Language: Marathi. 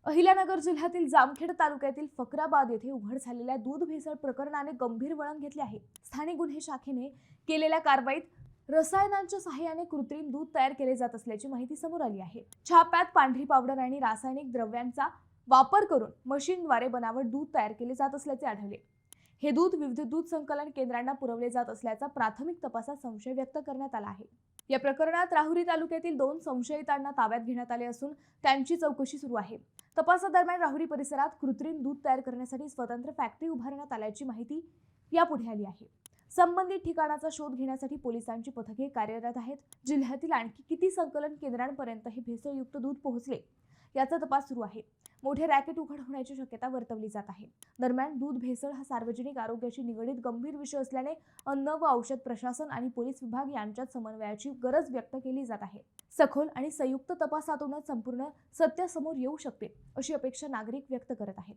अहिल्यानगर जिल्ह्यातील जामखेड तालुक्यातील फकराबाद येथे उघड झालेल्या दूध भेसळ प्रकरणाने गंभीर वळण घेतले आहे। स्थानिक गुन्हे शाखेने केलेल्या कारवाईत रसायनांच्या सहाय्याने कृत्रिम दूध तयार केले जात असल्याची माहिती समोर आली आहे। छाप्यात पांढरी पावडर आणि रासायनिक द्रव्यांचा वापर करून मशीनद्वारे बनावट दूध तयार केले जात असल्याचे आढळले। हे दूध विविध दूध संकलन केंद्रांना पुरवले जात असल्याचा प्राथमिक तपासात संशय व्यक्त करण्यात आला आहे। या प्रकरणात राहुरी तालुक्यातील 2 संशयितांना ताब्यात घेण्यात आले असून त्यांची चौकशी सुरू आहे। तपासादरम्यान राहुरी परिसरात कृत्रिम दूध तयार करण्यासाठी स्वतंत्र फॅक्टरी उभारण्यात आल्याची माहिती यापुढे आली आहे। संबंधित ठिकाणाचा शोध घेण्यासाठी पोलिसांची पथके कार्यरत आहेत। जिल्ह्यातील आणखी किती संकलन केंद्रांपर्यंत हे भेसळयुक्त दूध पोहोचले याचा तपास सुरू आहे। मोठे रॅकेट उघड होण्याची शक्यता वर्तवली जात आहे। दरम्यान दूध भेसळ हा सार्वजनिक आरोग्याशी निगडीत गंभीर विषय असल्याने अन्न व औषध प्रशासन आणि पोलीस विभाग यांच्यात समन्वयाची गरज व्यक्त केली जात आहे। सखोल आणि संयुक्त तपासातूनच संपूर्ण सत्य समोर येऊ शकते अशी अपेक्षा नागरिक व्यक्त करत आहेत।